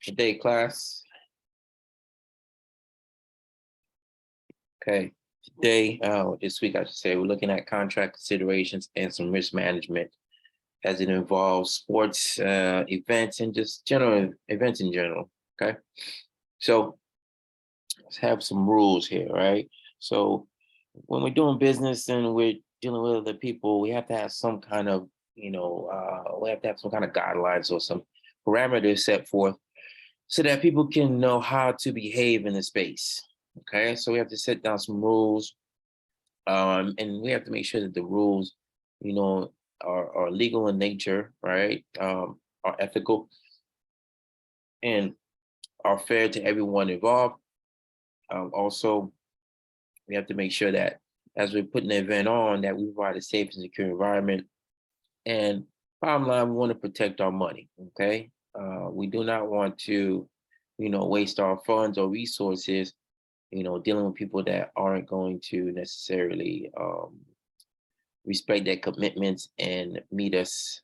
Today, class. Okay. Today, this week, I should say, we're looking at contract considerations and some risk management as it involves sports events and just general events in general. Okay. So let's have some rules here, right? So when we're doing business and we're dealing with other people, we have to have some kind of, we have to have some kind of guidelines or some parameters set forth so that people can know how to behave in the space. Okay, so we have to set down some rules, and we have to make sure that the rules, are legal in nature, right? Are ethical and are fair to everyone involved. Also, we have to make sure that as we're putting the event on, that we provide a safe and secure environment. And bottom line, we want to protect our money. Okay, we do not want to, waste our funds or resources, dealing with people that aren't going to necessarily respect their commitments and meet us,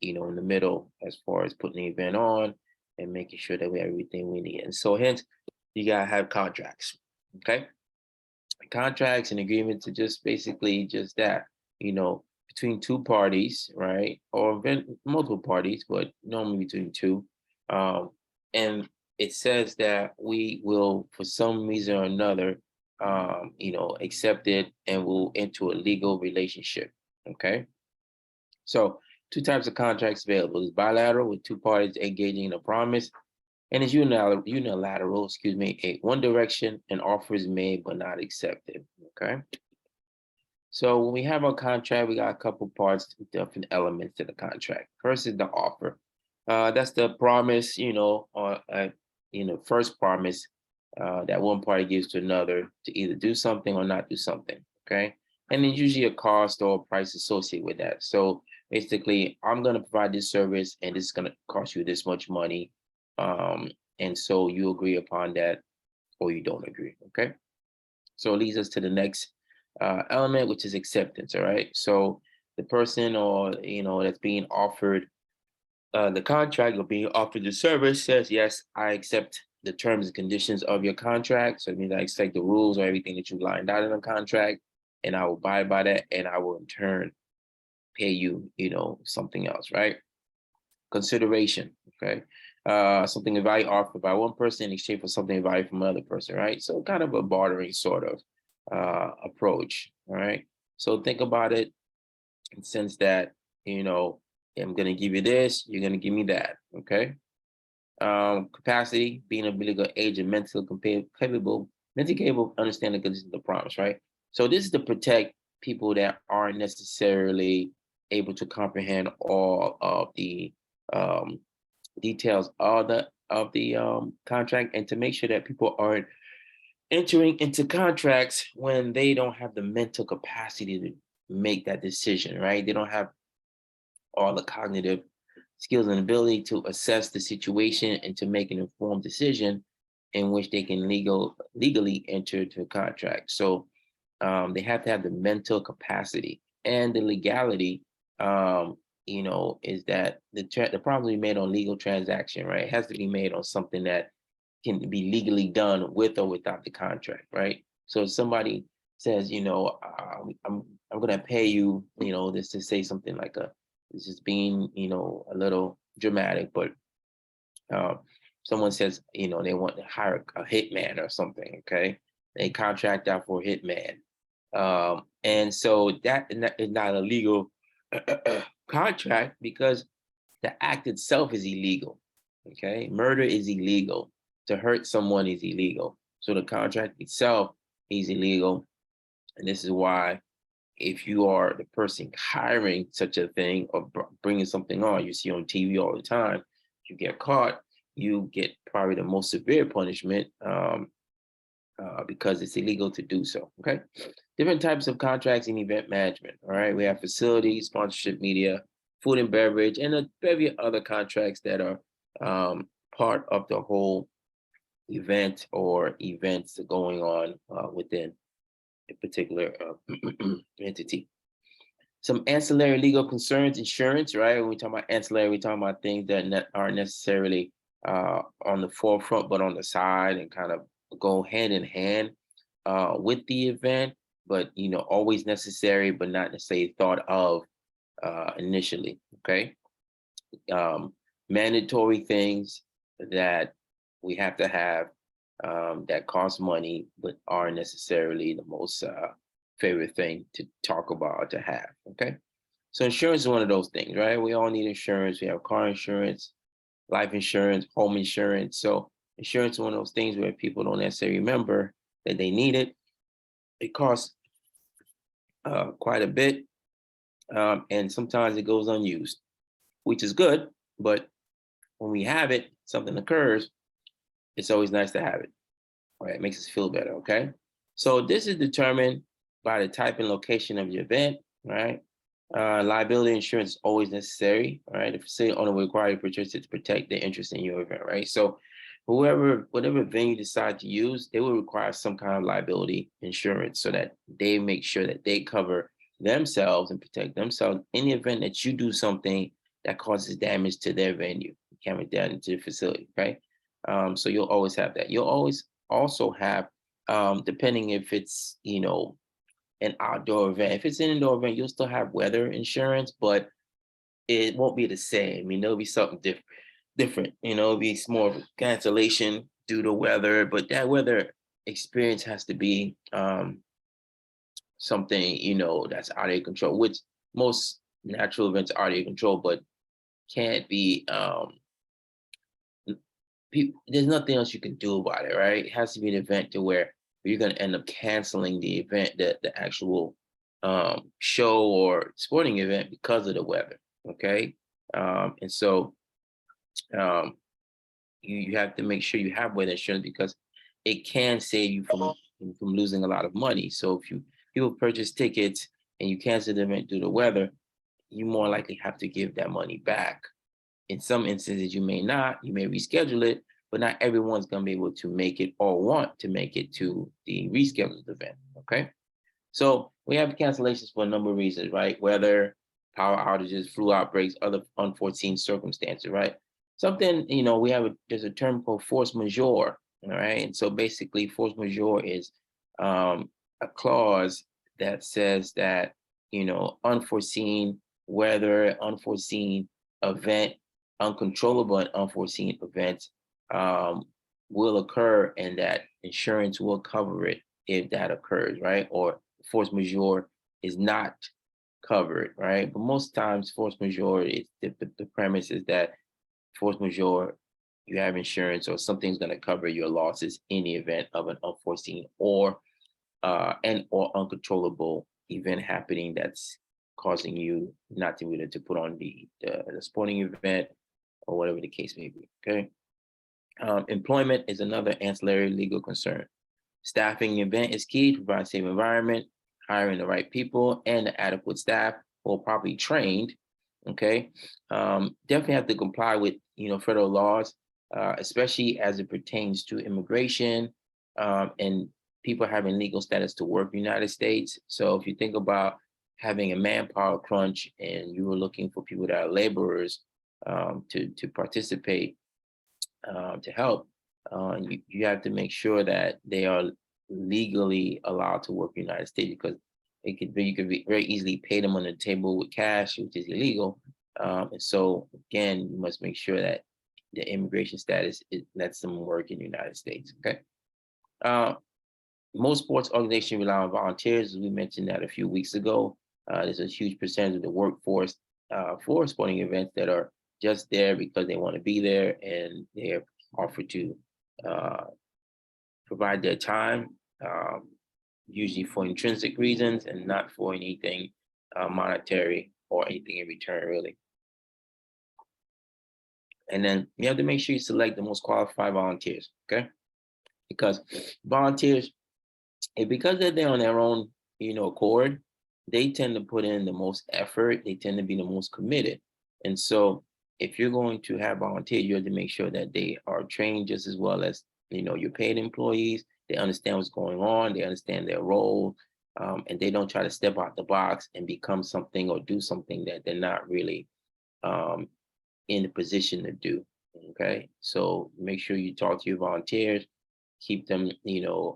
in the middle as far as putting the event on and making sure that we have everything we need. And so hence, you gotta have contracts, okay? Contracts and agreements are just basically just that, between two parties, right? Or multiple parties, but normally between two. And it says that we will, for some reason or another, accept it and will into a legal relationship. Okay. So two types of contracts available is bilateral with two parties engaging in a promise, and it's unilateral, excuse me, a one direction and offer is made but not accepted. Okay. So when we have a contract, we got a couple parts, different elements to the contract. First is the offer. That's the promise, or first promise that one party gives to another to either do something or not do something. Okay, and there's usually a cost or a price associated with that. So basically, I'm going to provide this service, and this is going to cost you this much money, and so you agree upon that, or you don't agree. Okay, so it leads us to the next element, which is acceptance. All right, so the person or that's being offered the contract or being offered the service says, yes, I accept the terms and conditions of your contract. So it means I accept the rules or everything that you lined out in the contract, and I will abide by that, and I will in turn pay you, something else, right? Consideration, okay? Something of value offered by one person in exchange for something of value from another person, right? So kind of a bartering sort of approach, all right? So think about it in the sense that, I'm going to give you this, you're going to give me that, okay? Capacity, being of legal age and mentally capable of understanding the conditions of the promise, right? So this is to protect people that aren't necessarily able to comprehend all of the details of the contract, and to make sure that people aren't entering into contracts when they don't have the mental capacity to make that decision, right? They don't have all the cognitive skills and ability to assess the situation and to make an informed decision in which they can legally enter into a contract. So they have to have the mental capacity and the legality. Is that the problem is made on legal transaction, right? It has to be made on something that can be legally done with or without the contract, right? So if somebody says, I'm going to pay you, this to say something like this is being, a little dramatic, but someone says, they want to hire a hitman or something, okay? They contract out for a hitman. And so that is not a legal contract because the act itself is illegal, okay? Murder is illegal. To hurt someone is illegal. So the contract itself is illegal. And this is why if you are the person hiring such a thing or bringing something on, you see on TV all the time, if you get caught, you get probably the most severe punishment because it's illegal to do so, okay? Different types of contracts in event management, all right? We have facilities, sponsorship, media, food and beverage, and a various other contracts that are part of the whole event or events going on within a particular entity. Some ancillary legal concerns, insurance, right? When we talk about ancillary, we talk about things that aren't necessarily on the forefront, but on the side, and kind of go hand in hand with the event, but always necessary, but not necessarily thought of initially. Okay. um, Mandatory things that we have to have that cost money, but aren't necessarily the most favorite thing to talk about or to have. Okay. So insurance is one of those things, right? We all need insurance. We have car insurance, life insurance, home insurance. So insurance is one of those things where people don't necessarily remember that they need it. It costs quite a bit, and sometimes it goes unused, which is good. But when we have it, something occurs, it's always nice to have it. Right? It makes us feel better. Okay. So this is determined by the type and location of your event. Right. Liability insurance is always necessary. Right. The facility owner will require you to purchase it to protect their interest in your event. Right. So whatever venue you decide to use, they will require some kind of liability insurance so that they make sure that they cover themselves and protect themselves in the event that you do something that causes damage to their venue, camera down into the facility. Okay. So you'll always have that. You'll always also have, depending if it's, an outdoor event. If it's an indoor event, you'll still have weather insurance, but it won't be the same. There'll be something different. It'll be more of a cancellation due to weather, but that weather experience has to be something, that's out of your control, which most natural events are out of your control, but can't be there's nothing else you can do about it, right? It has to be an event to where you're going to end up canceling the event, the actual show or sporting event because of the weather. Okay. And so um, you have to make sure you have weather insurance because it can save you from losing a lot of money. So if people purchase tickets and you cancel the event due to weather, you more likely have to give that money back. In some instances, you may not, you may reschedule it, but not everyone's going to be able to make it or want to make it to the rescheduled event. Okay. So we have cancellations for a number of reasons, right? Weather, power outages, flu outbreaks, other unforeseen circumstances, right? Something, there's a term called force majeure. All right. And so basically, force majeure is a clause that says that, unforeseen weather, unforeseen event, uncontrollable and unforeseen events will occur, and that insurance will cover it if that occurs, right? Or force majeure is not covered, right? But most times, force majeure is the premise is that force majeure, you have insurance or something's going to cover your losses in the event of an unforeseen or uncontrollable event happening that's causing you not to be able to put on the sporting event or whatever the case may be. Okay. Employment is another ancillary legal concern. Staffing the event is key to provide a safe environment, hiring the right people and the adequate staff who are properly trained. Okay. Definitely have to comply with, federal laws, especially as it pertains to immigration and people having legal status to work in the United States. So if you think about having a manpower crunch and you were looking for people that are laborers to participate, to help, you have to make sure that they are legally allowed to work in the United States, because you could very easily pay them on the table with cash, which is illegal. And so again, you must make sure that the immigration status lets them work in the United States. Okay. Most sports organizations rely on volunteers, as we mentioned that a few weeks ago. There's a huge percentage of the workforce for sporting events that are just there because they want to be there, and they're offered to provide their time, usually for intrinsic reasons and not for anything monetary or anything in return, really. And then you have to make sure you select the most qualified volunteers, okay? Because volunteers, because they're there on their own, accord, they tend to put in the most effort. They tend to be the most committed. And so if you're going to have volunteers, you have to make sure that they are trained just as well as, your paid employees. They understand what's going on. They understand their role. And they don't try to step out the box and become something or do something that they're not really in the position to do. Okay, so make sure you talk to your volunteers, keep them,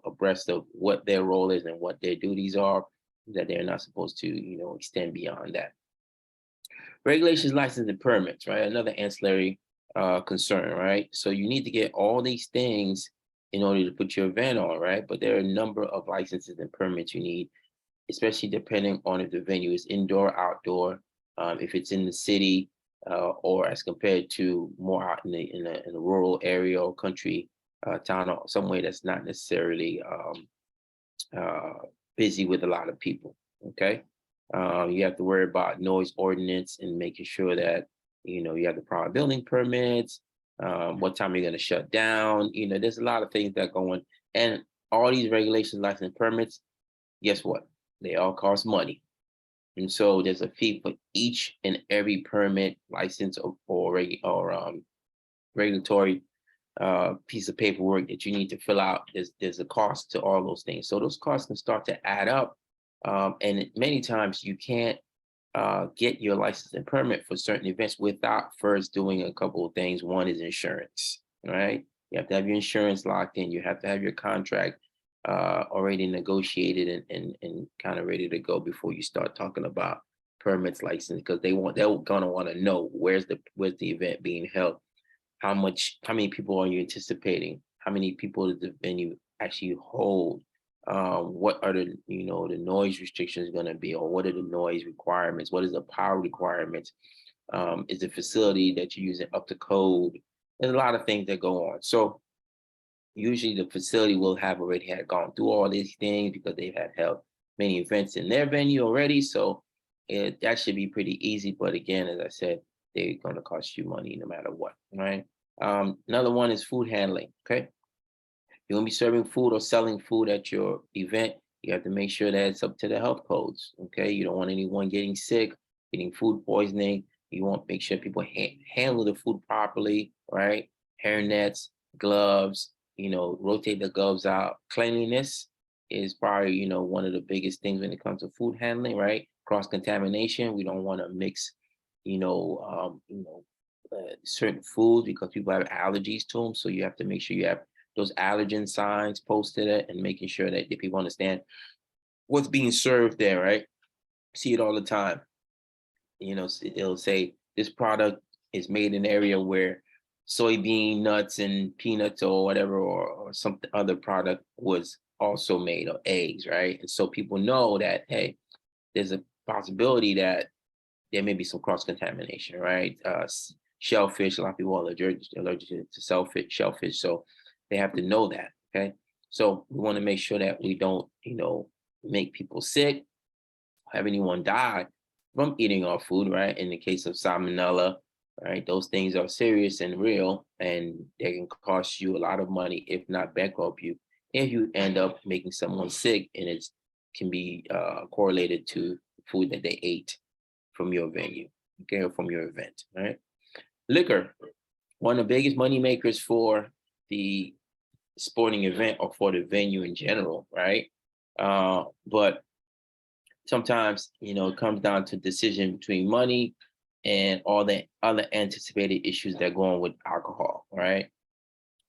abreast of what their role is and what their duties are, that they're not supposed to, extend beyond that. Regulations, license, and permits, right? Another ancillary concern, right? So you need to get all these things in order to put your event on, right? But there are a number of licenses and permits you need, especially depending on if the venue is indoor, outdoor, if it's in the city, or as compared to more out in a rural area or country town or somewhere that's not necessarily uh, busy with a lot of people. Okay, you have to worry about noise ordinance and making sure that you have the proper building permits. What time you're going to shut down? There's a lot of things that go on, and all these regulations, license permits. Guess what? They all cost money. And so there's a fee for each and every permit, license, or regulatory piece of paperwork that you need to fill out. There's a cost to all those things. So those costs can start to add up. And many times you can't get your license and permit for certain events without first doing a couple of things. One is insurance, right? You have to have your insurance locked in. You have to have your contract already negotiated and kind of ready to go before you start talking about permits, license, because they're gonna want to know where's the event being held, how many people are you anticipating, how many people does the venue actually hold, what are the noise restrictions going to be, or what are the noise requirements, what is the power requirements, is the facility that you're using up to code. There's a lot of things that go on. So usually the facility will have already had gone through all these things because they've had held many events in their venue already. So that should be pretty easy. But again, as I said, they're going to cost you money no matter what, right? Another one is food handling. Okay, you're going to be serving food or selling food at your event. You have to make sure that it's up to the health codes. Okay, you don't want anyone getting sick, getting food poisoning. You want to make sure people handle the food properly, right? Hair nets, gloves, rotate the gloves out. Cleanliness is probably, one of the biggest things when it comes to food handling, right? Cross contamination. We don't want to mix, certain foods because people have allergies to them. So you have to make sure you have those allergen signs posted and making sure that the people understand what's being served there, right? See it all the time. It'll say this product is made in an area where soybean nuts and peanuts or whatever, or some other product was also made, or eggs, right? And so people know that, hey, there's a possibility that there may be some cross contamination, right? Shellfish, a lot of people are allergic to shellfish, so they have to know that. Okay, so we want to make sure that we don't, make people sick, have anyone die from eating our food, right? In the case of salmonella, right, those things are serious and real, and they can cost you a lot of money, if not bankrupt you, if you end up making someone sick, and it can be correlated to food that they ate from your venue, okay, or from your event, right? Liquor, one of the biggest money makers for the sporting event or for the venue in general, right? But sometimes, it comes down to decision between money and all the other anticipated issues that go on with alcohol, right?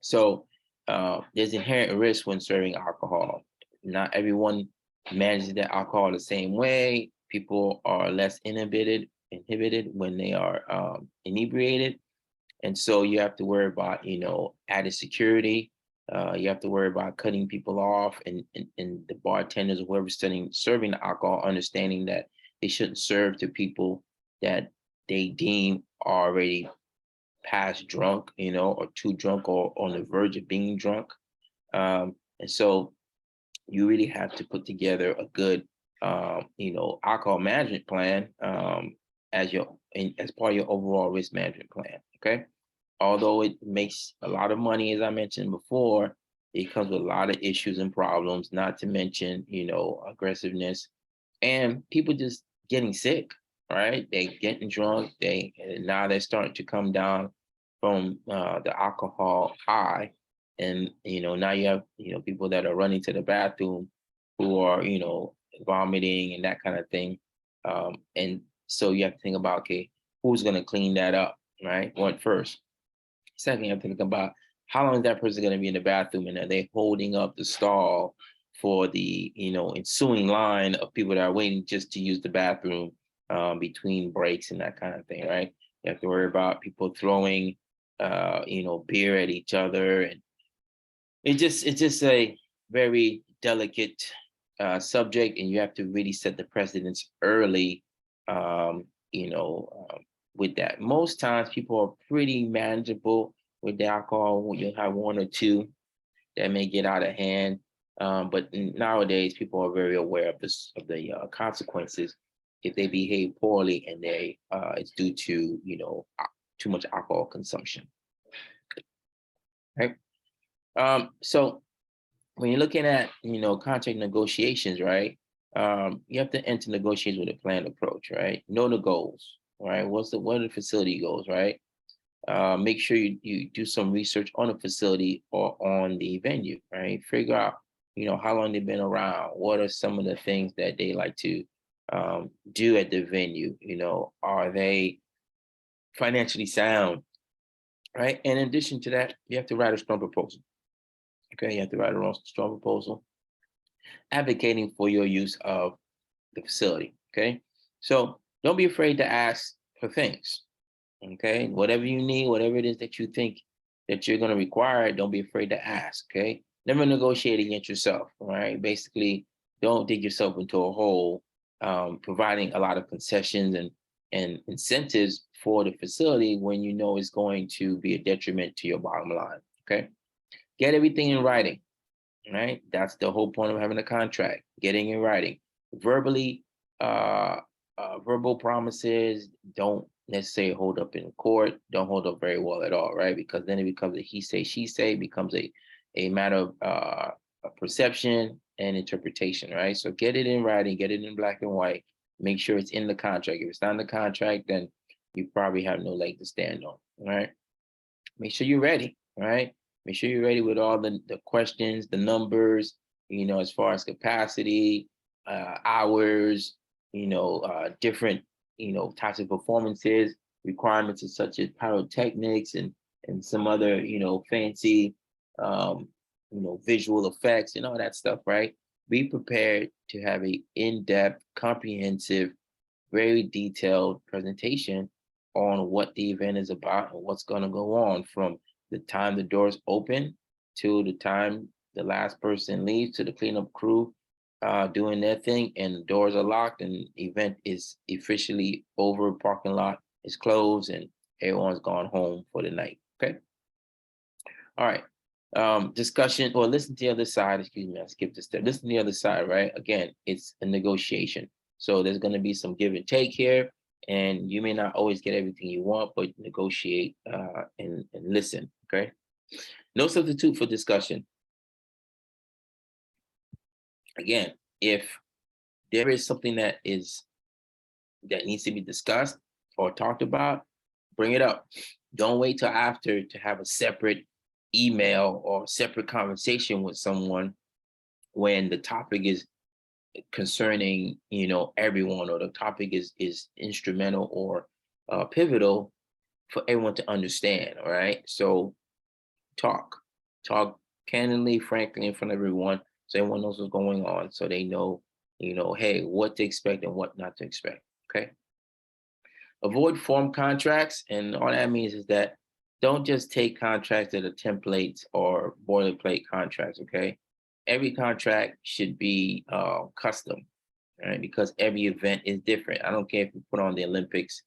So there's inherent risk when serving alcohol. Not everyone manages their alcohol the same way. People are less inhibited when they are inebriated. And so you have to worry about, added security. You have to worry about cutting people off, and the bartenders or whoever's serving the alcohol, understanding that they shouldn't serve to people that they deem are already past drunk, or too drunk, or on the verge of being drunk. And so you really have to put together a good, alcohol management plan as part of your overall risk management plan. Okay. Although it makes a lot of money, as I mentioned before, it comes with a lot of issues and problems, not to mention, aggressiveness and people just getting sick, right? They getting drunk. Now they're starting to come down from the alcohol high. And, now you have, people that are running to the bathroom who are, vomiting and that kind of thing. And so you have to think about, okay, who's going to clean that up, right? What first? Second, you have to think about how long is that person going to be in the bathroom, and are they holding up the stall for the ensuing line of people that are waiting just to use the bathroom between breaks and that kind of thing, right? You have to worry about people throwing beer at each other, and it's just a very delicate subject, and you have to really set the precedence early, um, you know, um, with that. Most times people are pretty manageable with the alcohol. You'll have one or two that may get out of hand. But nowadays, people are very aware of the consequences if they behave poorly, and it's due to too much alcohol consumption. Right. So when you're looking at contract negotiations, right? You have to enter negotiations with a planned approach, right? Know the goals, right? What are the facility goals, right? Make sure you do some research on the facility or on the venue, right? Figure out, how long they've been around. What are some of the things that they like to do at the venue? Are they financially sound, right? And in addition to that, you have to write a strong proposal. Okay, you have to write a strong proposal advocating for your use of the facility. Okay, so don't be afraid to ask for things. Okay, whatever you need, whatever it is that you think that you're going to require, don't be afraid to ask. Okay, never negotiate against yourself. All right, basically, don't dig yourself into a hole, providing a lot of concessions and incentives for the facility when you know it's going to be a detriment to your bottom line. Okay, get everything in writing. Right, that's the whole point of having a contract. Getting in writing, verbally, verbal promises don't necessarily hold up in court. Don't hold up very well at all, right? Because then it becomes a he say she say. Becomes a matter of perception and interpretation, right? So get it in writing, get it in black and white. Make sure it's in the contract. If it's not in the contract, then you probably have no leg to stand on. All right. Make sure you're ready. All right. Make sure you're ready with all the questions, the numbers, as far as capacity, hours, different, types of performances, requirements such as pyrotechnics and some other, fancy, visual effects and all that stuff, right? Be prepared to have a in-depth, comprehensive, very detailed presentation on what the event is about and what's going to go on from the time the doors open to the time the last person leaves, to the cleanup crew doing their thing, and the doors are locked and the event is officially over, parking lot is closed, and everyone's gone home for the night. Okay. All right. Discussion, or listen to the other side. Excuse me, I skipped a step. Listen to the other side, right? Again, it's a negotiation. So there's going to be some give and take here, and you may not always get everything you want, but negotiate and listen. Okay. No substitute for discussion. Again, if there is something that needs to be discussed or talked about, bring it up. Don't wait till after to have a separate email or separate conversation with someone when the topic is concerning everyone, or the topic is instrumental or pivotal for everyone to understand. All right, so talk candidly, frankly, in front of everyone, so everyone knows what's going on, so they know hey, what to expect and what not to expect. Okay. Avoid form contracts, and all that means is that don't just take contracts that are templates or boilerplate contracts. Okay, every contract should be custom, right? Because every event is different. I don't care if you put on the Olympics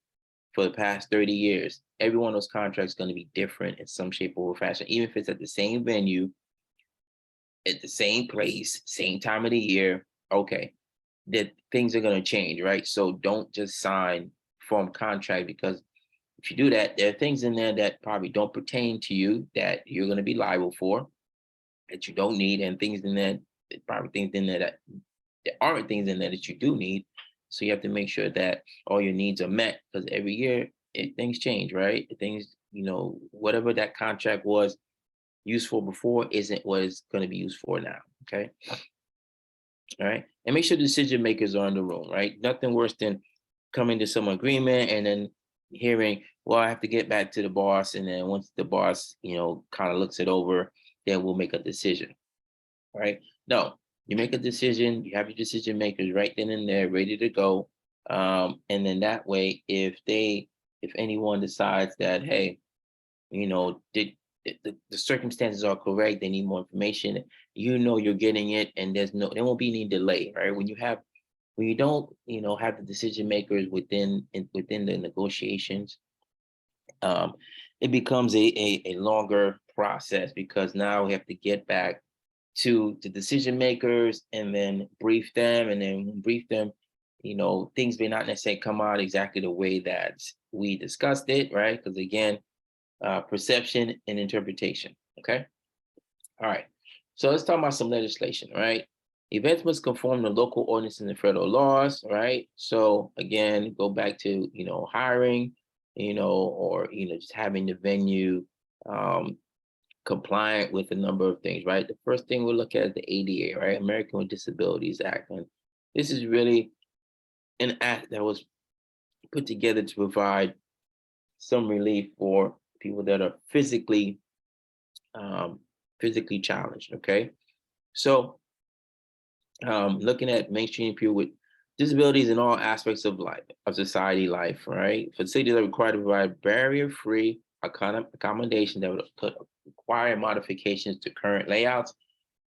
for the past 30 years. Every one of those contracts is going to be different in some shape or fashion, even if it's at the same venue, at the same place, same time of the year. Okay, that things are going to change, right? So don't just sign form contract, because if you do that, there are things in there that probably don't pertain to you that you're going to be liable for, that you don't need, and things in there, probably things in there that there aren't things in there that you do need. So you have to make sure that all your needs are met, because every year things change, right? Things, whatever that contract was used for before isn't what it's going to be used for now. Okay. All right. And make sure the decision makers are in the room, right? Nothing worse than coming to some agreement and then hearing, well, I have to get back to the boss, and then once the boss, kind of looks it over, then we'll make a decision, right? No, you make a decision, you have your decision makers right then and there, ready to go. And then that way, if anyone decides that, hey, did the circumstances are correct, they need more information, you're getting it, and there won't be any delay, right? When you don't, have the decision makers within the negotiations, um, it becomes a longer process, because now we have to get back to the decision makers and then brief them, and then brief them. Things may not necessarily come out exactly the way that we discussed it, right? Because again, perception and interpretation. Okay. All right. So let's talk about some legislation, right? Events must conform to local ordinances and federal laws, right? So again, go back to, hiring, or, just having the venue compliant with a number of things, right? The first thing we'll look at is the ADA, right? American with Disabilities Act. And this is really an act that was put together to provide some relief for people that are um, physically challenged. Okay. So looking at mainstream people with disabilities in all aspects of life, of society life, right? Facilities are required to provide barrier-free accommodation that would require modifications to current layouts.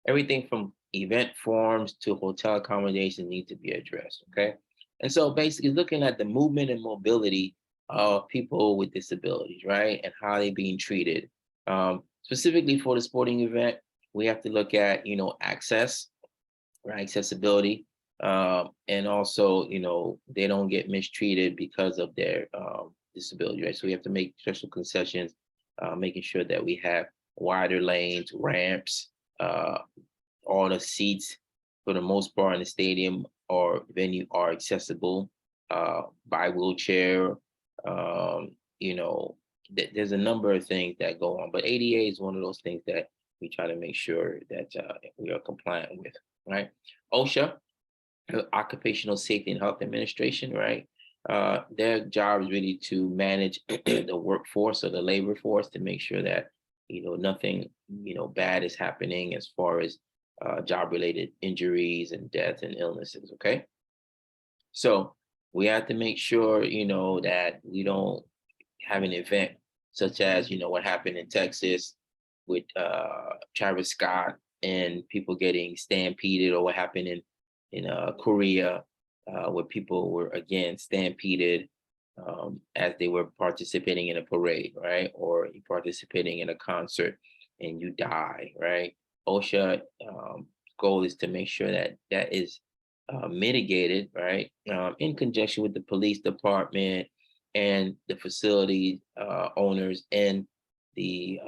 Everything from event forms to hotel accommodations need to be addressed. Okay. And so basically looking at the movement and mobility of people with disabilities, right? And how they're being treated. Specifically for the sporting event, we have to look at, access, right? Accessibility. And also, they don't get mistreated because of their disability, right? So we have to make special concessions, making sure that we have wider lanes, ramps, all the seats for the most part in the stadium or venue are accessible by wheelchair. There's a number of things that go on, but ADA is one of those things that we try to make sure that we are compliant with, right? OSHA, Occupational Safety and Health Administration, right? Their job is really to manage the workforce or the labor force to make sure that nothing bad is happening as far as job-related injuries and deaths and illnesses. Okay, so we have to make sure that we don't have an event such as what happened in Texas with Travis Scott and people getting stampeded, or what happened in Korea, where people were again stampeded as they were participating in a parade, right? Or participating in a concert and you die, right? OSHA goal is to make sure that that is mitigated, right? In conjunction with the police department and the facility owners and the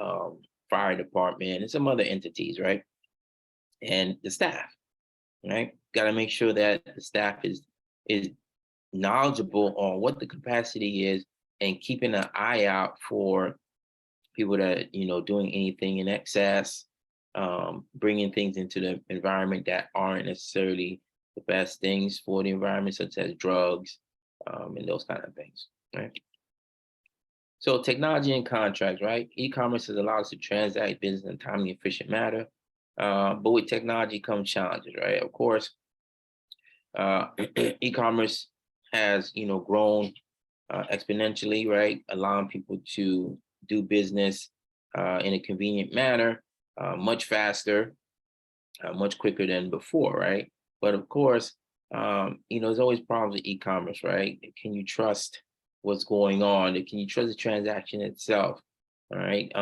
fire department and some other entities, right? And the staff, right? Got to make sure that the staff is knowledgeable on what the capacity is and keeping an eye out for people that doing anything in excess, bringing things into the environment that aren't necessarily the best things for the environment, such as drugs and those kind of things, right? So technology and contracts, right? E-commerce has allowed us to transact business in a timely, efficient manner. But with technology comes challenges, right? Of course, e-commerce has grown exponentially, right? Allowing people to do business in a convenient manner, much faster, much quicker than before, right? But of course, there's always problems with e-commerce, right? Can you trust what's going on? Can you trust the transaction itself? All right.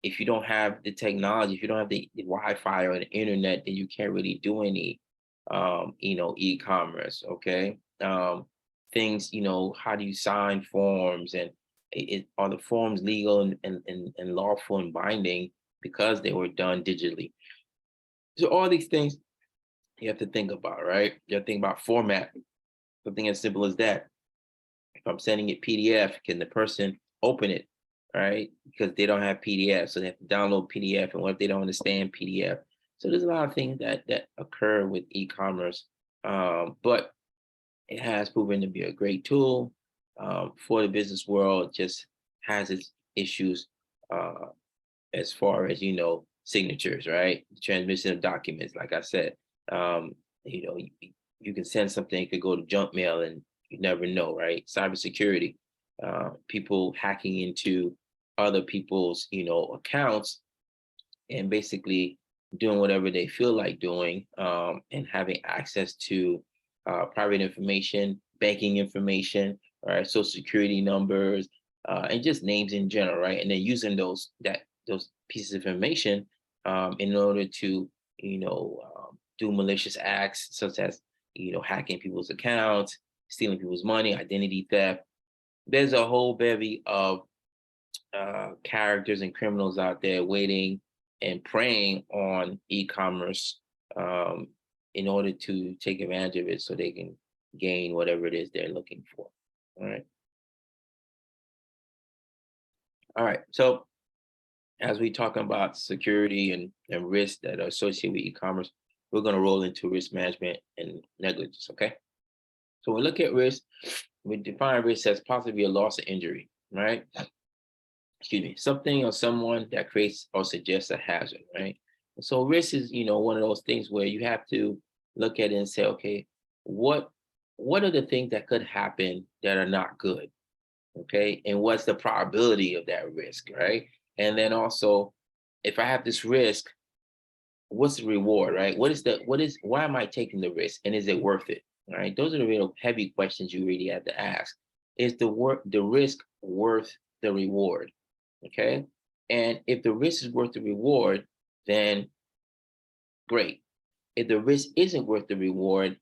If you don't have the technology, if you don't have the Wi-Fi or the internet, then you can't really do any, e-commerce. Okay. Things, how do you sign forms, and are the forms legal and lawful and binding because they were done digitally? So all these things you have to think about, right? You have to think about format. Something as simple as that. If I'm sending it PDF, can the person open it, right? Because they don't have PDF, so they have to download PDF. And what if they don't understand PDF? So there's a lot of things that occur with e-commerce, but it has proven to be a great tool for the business world. Just has its issues as far as signatures, right? Transmission of documents, like I said. Um, you can send something, it could go to junk mail, and you never know, right? Cybersecurity, people hacking into other people's accounts and basically doing whatever they feel like doing, and having access to private information, banking information, right, social security numbers, and just names in general, right? And then using those pieces of information in order to do malicious acts such as hacking people's accounts, stealing people's money, identity theft. There's a whole bevy of characters and criminals out there waiting and preying on e-commerce, um, in order to take advantage of it so they can gain whatever it is they're looking for. All right. All right. So as we talking about security and risks that are associated with e-commerce, we're going to roll into risk management and negligence. Okay. So we look at risk, we define risk as possibly a loss or injury, right? Excuse me, something or someone that creates or suggests a hazard, right? So risk is, one of those things where you have to look at it and say, okay, what what are the things that could happen that are not good, okay? And what's the probability of that risk, right? And then also, if I have this risk, what's the reward, right? Why am I taking the risk, and is it worth it, right? Those are the real heavy questions you really have to ask. Is the risk worth the reward? Okay. And if the risk is worth the reward, then great. If the risk isn't worth the reward,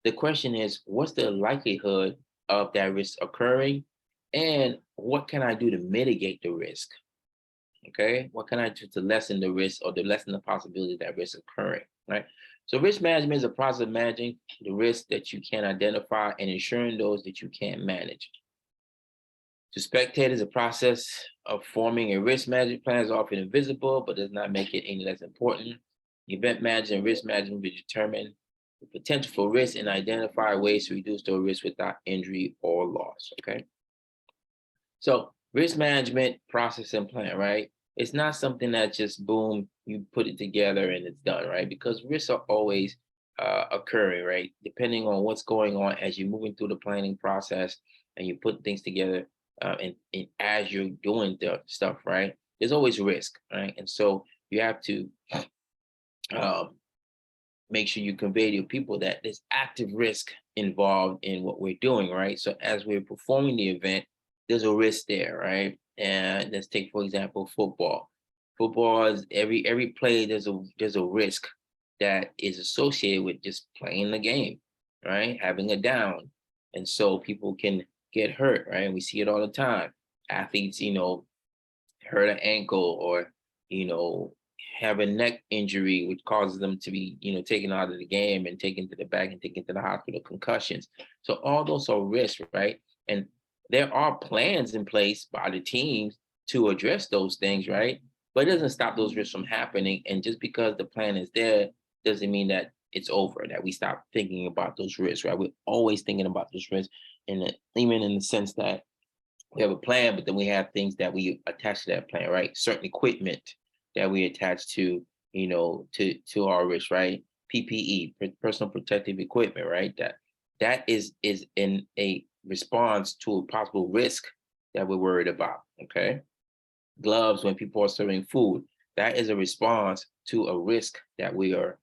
the question is, what's the likelihood of that risk occurring? And what can I do to mitigate the risk? Okay. What can I do to lessen the risk or to lessen the possibility of that risk occurring? Right. So risk management is a process of managing the risks that you can identify and ensuring those that you can't manage. To spectators, the process of forming a risk management plan is often invisible, but does not make it any less important. Event management and risk management will determine the potential for risk and identify ways to reduce those risks without injury or loss. Okay. So risk management process and plan, right? It's not something that just boom, you put it together and it's done, right? Because risks are always occurring, right? Depending on what's going on as you're moving through the planning process and you put things together, and as you're doing the stuff, right? There's always risk, right? And so you have to um, make sure you convey to people that there's active risk involved in what we're doing, right? So as we're performing the event, there's a risk there, right? And let's take, for example, football. Football is every play, there's a risk that is associated with just playing the game, right? Having a down. And so people can get hurt, right? And we see it all the time. Athletes, hurt an ankle or, you know, have a neck injury, which causes them to be, taken out of the game and taken to the back and taken to the hospital, concussions. So all those are risks, right? And there are plans in place by the teams to address those things, right? But it doesn't stop those risks from happening. And just because the plan is there doesn't mean that it's over, that we stop thinking about those risks, right? We're always thinking about those risks, and even in the sense that we have a plan, but then we have things that we attach to that plan, right? Certain equipment that we attach to, to our risk, right? PPE, personal protective equipment, right? That is in a response to a possible risk that we're worried about. Okay. Gloves when people are serving food, that is a response to a risk that we are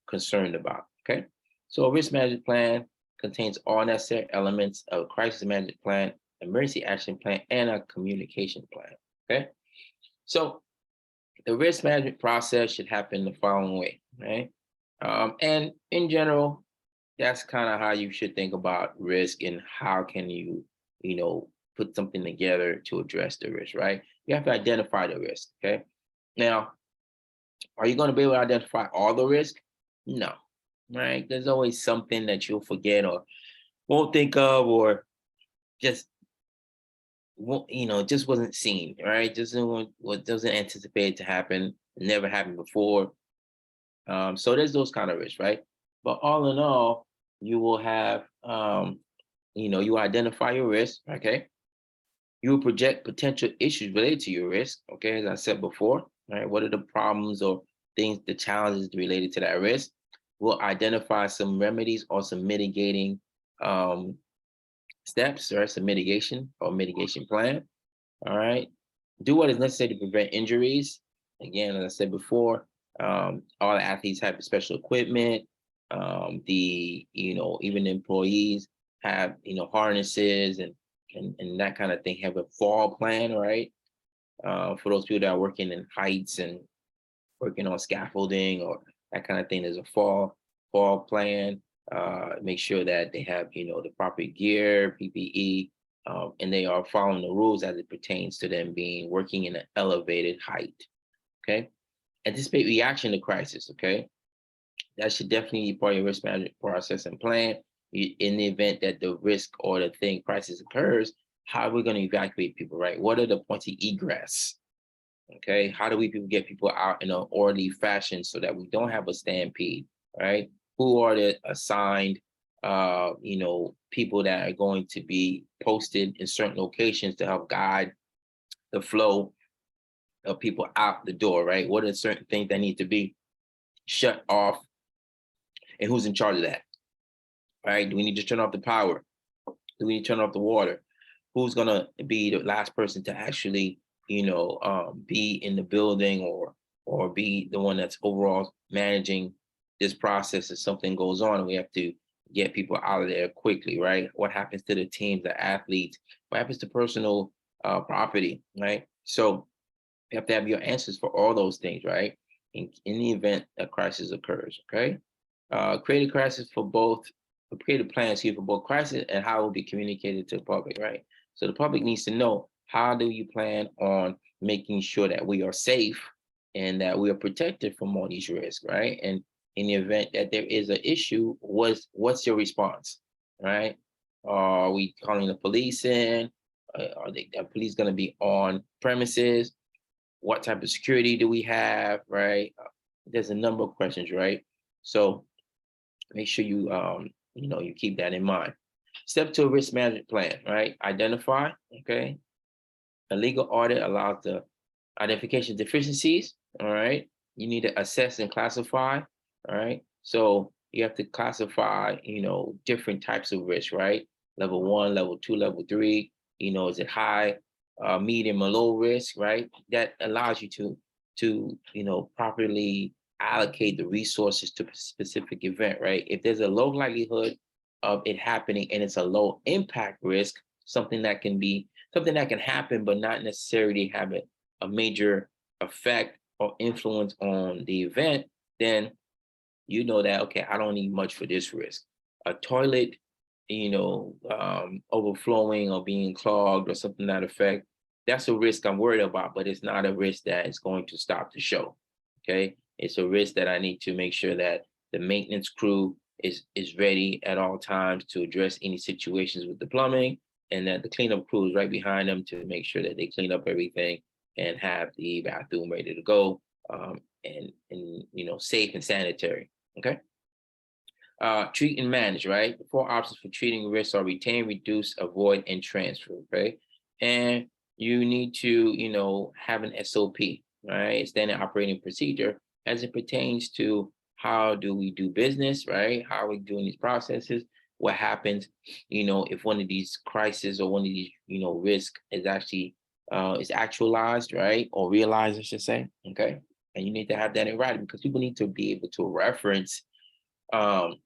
concerned about. Okay. So a risk management plan contains all necessary elements of a crisis management plan, emergency action plan, and a communication plan. Okay. So the risk management process should happen the following way, right? And in general, that's kind of how you should think about risk and how can you, put something together to address the risk, right? You have to identify the risk, okay? Now, are you going to be able to identify all the risk? No, right? There's always something that you'll forget or won't think of, or just just wasn't seen, right? Just what doesn't anticipate to happen, never happened before. So there's those kind of risks, right? But all in all, you will have, you identify your risk, okay? You will project potential issues related to your risk. Okay, as I said before, right? What are the problems or things, the challenges related to that risk? We'll identify some remedies or some mitigating steps, right? Some mitigation or mitigation plan. All right. Do what is necessary to prevent injuries. Again, as I said before, all the athletes have special equipment. Even employees have, harnesses and that kind of thing, have a fall plan, right? For those people that are working in heights and working on scaffolding or that kind of thing, there's a fall plan. Make sure that they have, the proper gear, PPE, and they are following the rules as it pertains to them being working in an elevated height. Okay. Anticipate reaction to crisis. Okay. That should definitely be part of your risk management process and plan. In the event that the risk or the thing crisis occurs, how are we going to evacuate people, right? What are the points of egress? Okay. How do we get people out in an orderly fashion so that we don't have a stampede, right? Who are the assigned, people that are going to be posted in certain locations to help guide the flow of people out the door, right? What are certain things that need to be shut off and who's in charge of that, right? Do we need to turn off the power? Do we need to turn off the water? Who's going to be the last person to actually, be in the building or be the one that's overall managing this process if something goes on and we have to get people out of there quickly, right? What happens to the teams, the athletes? What happens to personal property, right? So you have to have your answers for all those things, right? In the event a crisis occurs, okay? Create a crisis for both, create a plan for both crisis and how it will be communicated to the public, right? So the public needs to know, how do you plan on making sure that we are safe and that we are protected from all these risks, right? And in the event that there is an issue, what's your response, right? Are we calling the police in? Are the police going to be on premises? What type of security do we have, right? There's a number of questions, right? So make sure you keep that in mind. Step 2, risk management plan, right? Identify, okay? A legal audit allows the identification of deficiencies, all right? You need to assess and classify, all right? So you have to classify, different types of risk, right? Level 1, level 2, level 3, is it high, medium, or low risk, right? That allows you to properly allocate the resources to a specific event, right? If there's a low likelihood of it happening and it's a low impact risk, something that can happen, but not necessarily have a major effect or influence on the event, then you know that, okay, I don't need much for this risk. A toilet, overflowing or being clogged or something to that effect, that's a risk I'm worried about, but it's not a risk that is going to stop the show. Okay. It's a risk that I need to make sure that the maintenance crew is ready at all times to address any situations with the plumbing, and that the cleanup crew is right behind them to make sure that they clean up everything and have the bathroom ready to go, and safe and sanitary. Okay. Treat and manage, right? The 4 options for treating risks are retain, reduce, avoid, and transfer, right? And you need to, have an SOP, right? Standard operating procedure as it pertains to how do we do business, right? How are we doing these processes? What happens, if one of these crises or one of these, risk is actually is actualized, right? Or realized, I should say. Okay. And you need to have that in writing because people need to be able to reference um,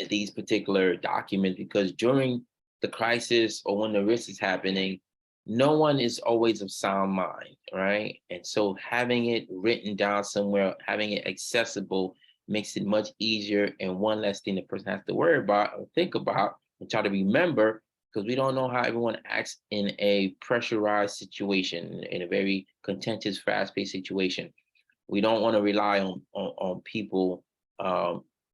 these particular documents, because during the crisis or when the risk is happening, no one is always of sound mind, right? And so having it written down somewhere, having it accessible makes it much easier and one less thing the person has to worry about or think about and try to remember, because we don't know how everyone acts in a pressurized situation, in a very contentious, fast-paced situation. We don't want to rely on people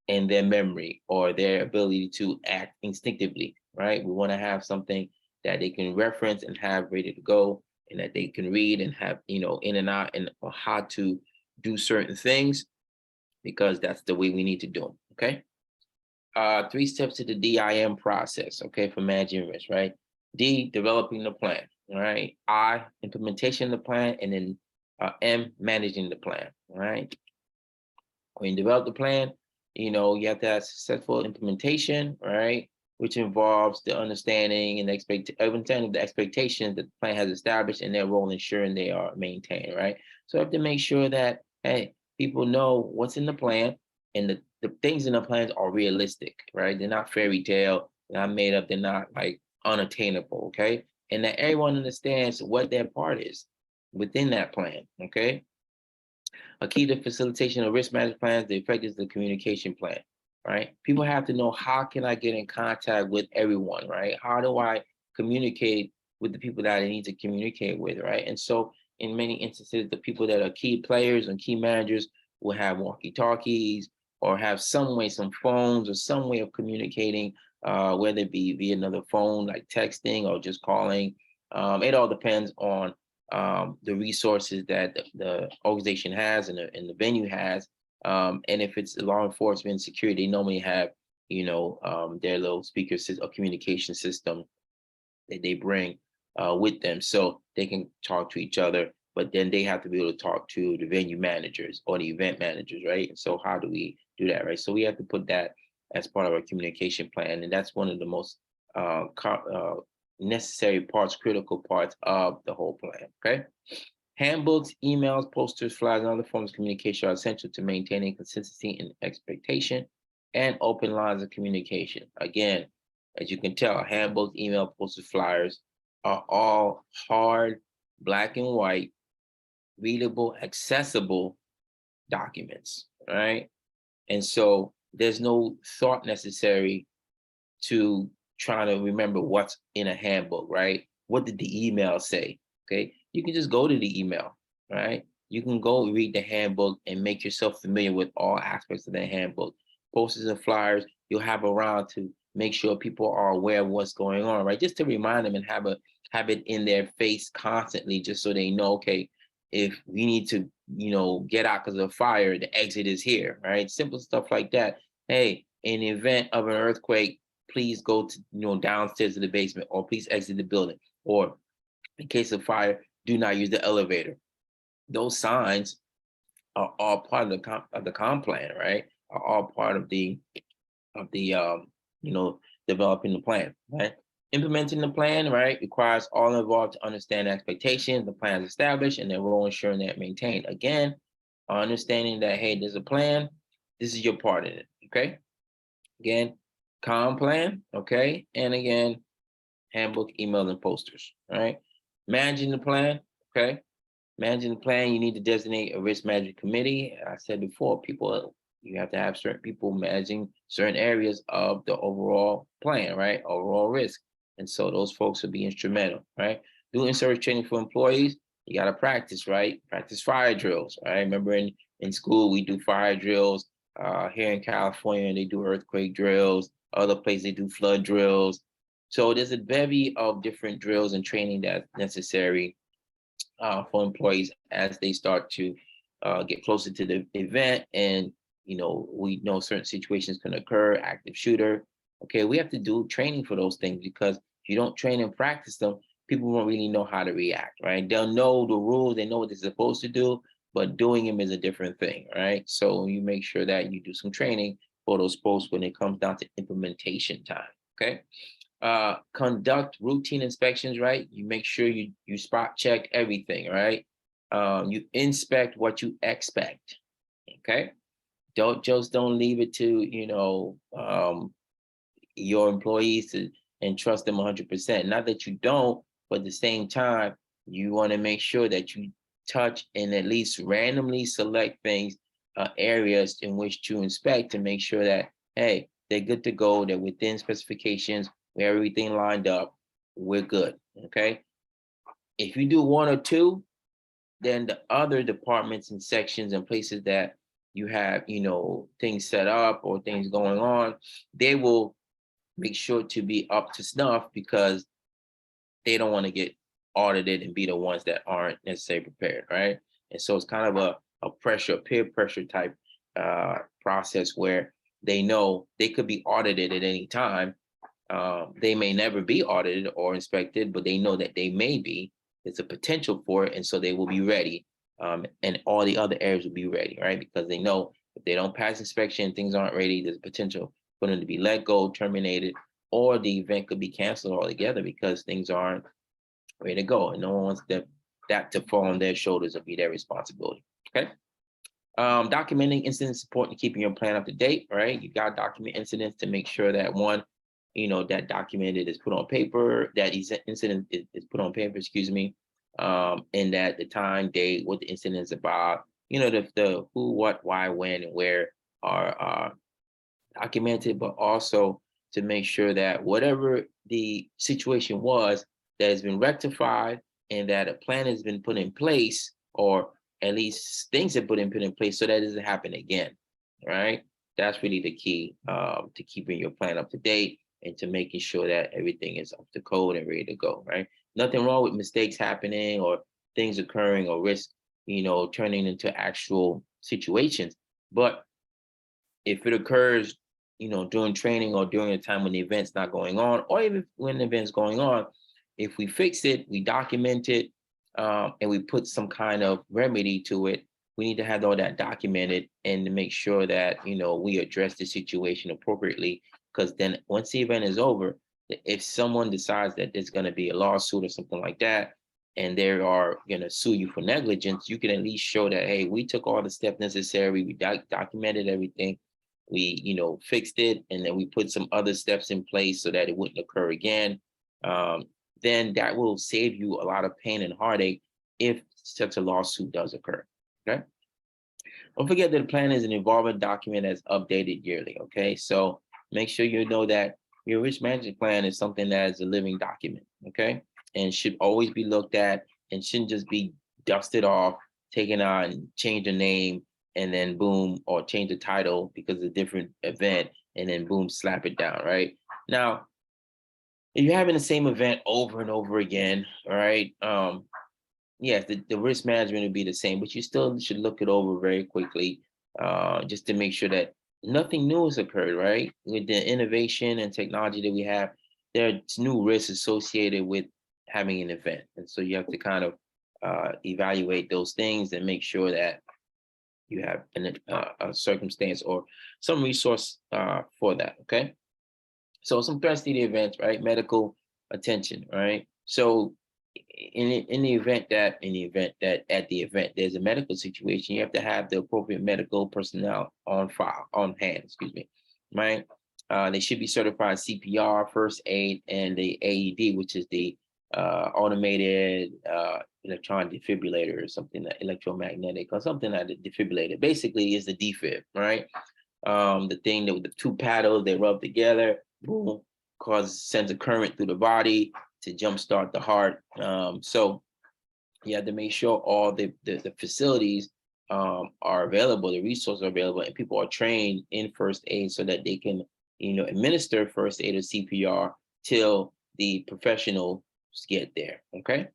and their memory or their ability to act instinctively, right? We want to have something that they can reference and have ready to go, and that they can read and have, in and out, and how to do certain things, because that's the way we need to do them. Okay. 3 steps to the DIM process, okay, for managing risk, right? D, developing the plan. All right. I, implementation of the plan, and then M, managing the plan. All right. When you develop the plan, you have to have successful implementation, right? Which involves the understanding and understanding the expectations that the plan has established and their role ensuring they are maintained, right? So you have to make sure that, hey, people know what's in the plan and the things in the plans are realistic, right? They're not fairy tale, they're not made up, they're not like unattainable, okay? And that everyone understands what their part is within that plan, okay? A key to facilitation of risk management plans, the effect is the communication plan, right? People have to know, how can I get in contact with everyone, right? How do I communicate with the people that I need to communicate with, right? And so in many instances, the people that are key players and key managers will have walkie-talkies or have some way, some phones or some way of communicating, whether it be via another phone, like texting or just calling. It all depends on the resources that the organization has and the venue has. And if it's law enforcement security, they normally have, their little speaker system or communication system that they bring with them so they can talk to each other, but then they have to be able to talk to the venue managers or the event managers, right? And so how do we do that, right? So we have to put that as part of our communication plan. And that's one of the most necessary parts, critical parts of the whole plan, okay? Handbooks, emails, posters, flyers, and other forms of communication are essential to maintaining consistency and expectation and open lines of communication. Again, as you can tell, handbooks, email, posters, flyers are all hard, black and white, readable, accessible documents, right? And so there's no thought necessary to trying to remember what's in a handbook, right? What did the email say? Okay, you can just go to the email, right? You can go read the handbook and make yourself familiar with all aspects of the handbook. Posters and flyers you'll have around to make sure people are aware of what's going on, right? Just to remind them and have it in their face constantly, just so they know, okay, if we need to, get out because of fire, the exit is here, right? Simple stuff like that. Hey, in the event of an earthquake, please go to, downstairs to the basement, or please exit the building, or in case of fire, do not use the elevator. Those signs are all part of the comp plan, right? Are all part of the developing the plan, right? Implementing the plan, right, requires all involved to understand expectations, the plan is established, and their role ensuring that maintained. Again, understanding that, hey, there's a plan, this is your part in it, okay? Again, comp plan, okay? And again, handbook, email, and posters, all right? Managing the plan, okay? Managing the plan, you need to designate a risk management committee. I said before, you have to have certain people managing certain areas of the overall plan, right? Overall risk. And so those folks will be instrumental, right? Doing service training for employees, you got to practice, right? Practice fire drills, right? Remember in school, we do fire drills. Here in California, they do earthquake drills. Other places, they do flood drills. So there's a bevy of different drills and training that's necessary for employees as they start to get closer to the event. And, we know certain situations can occur, active shooter. Okay, we have to do training for those things, because if you don't train and practice them, people won't really know how to react, right? They'll know the rules, they know what they're supposed to do, but doing them is a different thing, right? So you make sure that you do some training for those posts when it comes down to implementation time, okay? Conduct routine inspections, right? You make sure you spot check everything, right? You inspect what you expect, okay? Don't leave it to your employees and trust them 100%. Not that you don't, but at the same time, you want to make sure that you touch and at least randomly select things, areas in which to inspect, to make sure that, hey, they're good to go, they're within specifications, we have everything lined up, we're good, okay? If you do one or two, then the other departments and sections and places that you have, things set up or things going on, they will make sure to be up to snuff, because they don't want to get audited and be the ones that aren't necessarily prepared, right? And so it's kind of a peer pressure type process where they know they could be audited at any time, They may never be audited or inspected, but they know that they may be. It's a potential for it, and so they will be ready. And all the other areas will be ready, right? Because they know if they don't pass inspection, things aren't ready, there's potential for them to be let go, terminated, or the event could be canceled altogether because things aren't ready to go. And no one wants that to fall on their shoulders or be their responsibility. Okay. Documenting incidents is important to keeping your plan up to date, right? You got to document incidents to make sure that one, that documented is put on paper, that incident is put on paper, excuse me, and that the time, date, what the incident is about, the who, what, why, when, and where are documented, but also to make sure that whatever the situation was, that has been rectified and that a plan has been put in place, or at least things have put in place so that doesn't happen again, right? That's really the key to keeping your plan up to date and to making sure that everything is up to code and ready to go, right? Nothing wrong with mistakes happening or things occurring or risk, turning into actual situations. But if it occurs, during training or during a time when the event's not going on, or even when the event's going on, if we fix it, we document it, and we put some kind of remedy to it, we need to have all that documented and to make sure that, we address the situation appropriately. Because then once the event is over, if someone decides that there's going to be a lawsuit or something like that, and they are going to sue you for negligence, you can at least show that, hey, we took all the steps necessary, we documented everything, we fixed it, and then we put some other steps in place so that it wouldn't occur again. Then that will save you a lot of pain and heartache if such a lawsuit does occur. Okay. Don't forget that the plan is an evolving document that's updated yearly. Okay. So make sure you know that your risk management plan is something that is a living document. Okay. And should always be looked at and shouldn't just be dusted off, taken out and change the name and then boom, or change the title because of a different event and then boom, slap it down. Right. Now, if you're having the same event over and over again, all right, yes, the risk management would be the same, but you still should look it over very quickly, just to make sure that nothing new has occurred, right? With the innovation and technology that we have, there's new risks associated with having an event. And so you have to kind of evaluate those things and make sure that you have a circumstance or some resource for that, okay? So some threats to the events, right? Medical attention, right? So in the event that at the event there's a medical situation, you have to have the appropriate medical personnel on hand, excuse me, right? They should be certified CPR, first aid, and the AED, which is the automated electronic defibrillator or something, that electromagnetic or something like the defibrillator. Basically, is the defib, right? The thing that with the two paddles they rub together, boom, sends a current through the body to jumpstart the heart. So you have to make sure all the facilities are available, the resources are available, and people are trained in first aid so that they can, administer first aid or CPR till the professionals get there. Okay.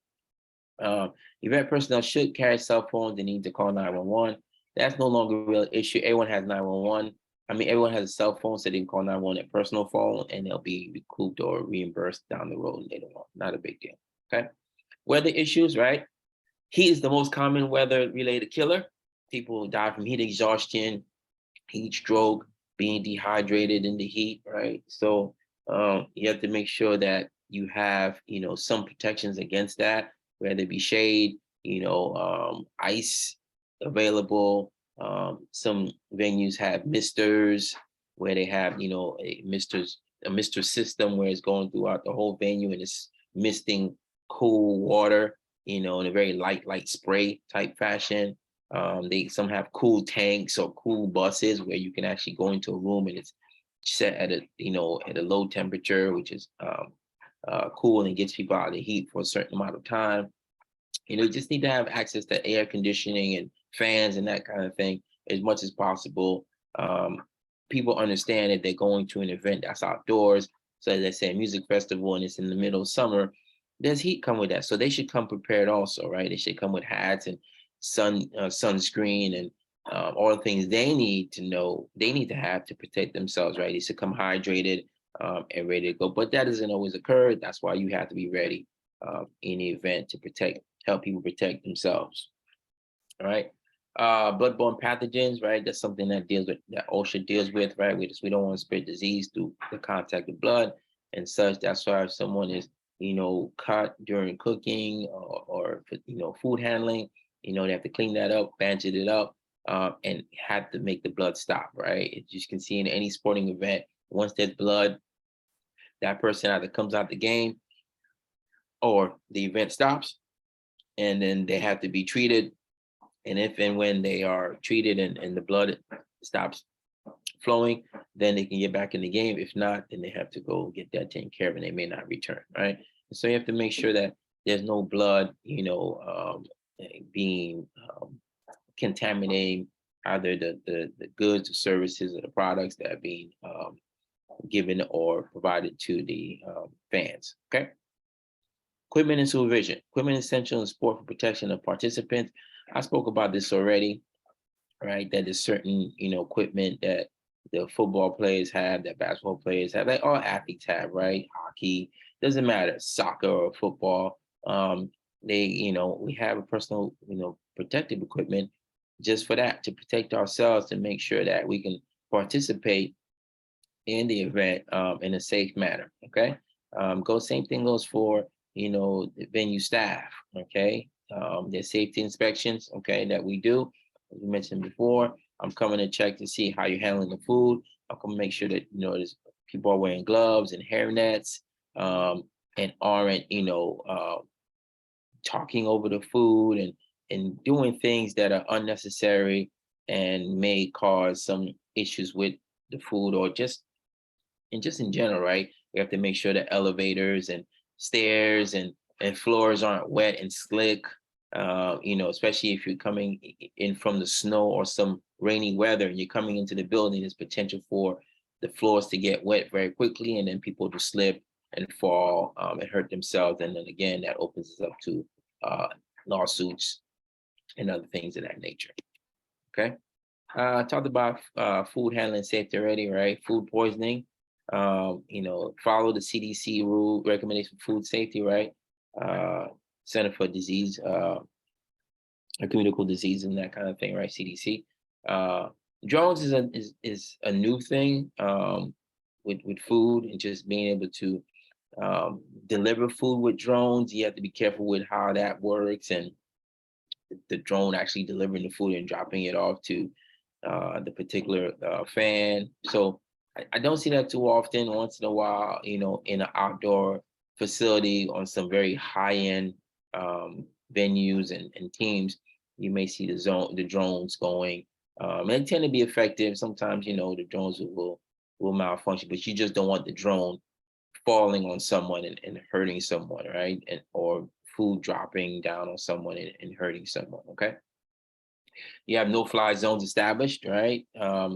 Event personnel should carry cell phones. They need to call 911. That's no longer a real issue. Everyone has 911. I mean, everyone has a cell phone, so they can call 911 at personal phone, and they'll be recouped or reimbursed down the road later on. Not a big deal. Okay. Weather issues, right? Heat is the most common weather-related killer. People die from heat exhaustion, heat stroke, being dehydrated in the heat, right? So you have to make sure that you have, some protections against that, whether it be shade, ice available. Some venues have misters where they have, a mister system where it's going throughout the whole venue and it's misting cool water, in a very light spray type fashion. Some have cool tanks or cool buses where you can actually go into a room and it's set at a low temperature, which is cool and gets people out of the heat for a certain amount of time. You just need to have access to air conditioning and fans and that kind of thing as much as possible. People understand that they're going to an event that's outdoors. So as I say, a music festival and it's in the middle of summer, there's heat come with that. So they should come prepared also, right? They should come with hats and sunscreen and all the things they need to know, they need to have to protect themselves, right? They should come hydrated, and ready to go. But that doesn't always occur. That's why you have to be ready in the event to help people protect themselves. All right. Bloodborne pathogens, right? That's something that OSHA deals with, right? We don't want to spread disease through the contact of blood and such. That's why if someone is, cut during cooking or food handling, they have to clean that up, bandage it up, and have to make the blood stop, right? As you can see in any sporting event, once there's blood, that person either comes out the game or the event stops, and then they have to be treated. And if and when they are treated and the blood stops flowing, then they can get back in the game. If not, then they have to go get that taken care of and they may not return, right? And so you have to make sure that there's no blood, being contaminating either the goods, the services, or the products that are being given or provided to the fans, okay? Equipment and supervision. Equipment is essential in sport for protection of participants. I spoke about this already, right? That there's certain, equipment that the football players have, that basketball players have, like all athletes have, right? Hockey, doesn't matter, soccer or football. We have a personal, protective equipment just for that, to protect ourselves, to make sure that we can participate in the event in a safe manner. Okay. Same thing goes for, the venue staff. Okay. There's safety inspections, okay, that we do. As we mentioned before, I'm coming to check to see how you're handling the food. I'm going to make sure that, there's people are wearing gloves and hair nets, and aren't, talking over the food and doing things that are unnecessary and may cause some issues with the food, or just in general, right? We have to make sure that elevators and stairs and floors aren't wet and slick. Especially if you're coming in from the snow or some rainy weather and you're coming into the building, there's potential for the floors to get wet very quickly, and then people to slip and fall and hurt themselves. And then again, that opens us up to lawsuits and other things of that nature. Okay. Talked about food handling safety already, right? Food poisoning. Follow the CDC rule recommendation for food safety, right? Center for Disease, Communicable Disease, and that kind of thing, right? CDC. Drones is a new thing with food, and just being able to deliver food with drones. You have to be careful with how that works, and the drone actually delivering the food and dropping it off to the particular fan. So I don't see that too often. Once in a while, in an outdoor facility on some very high-end venues and teams, you may see the drones going. And they tend to be effective. Sometimes, the drones will malfunction, but you just don't want the drone falling on someone and hurting someone, right? Or food dropping down on someone and hurting someone, okay? You have no-fly zones established, right?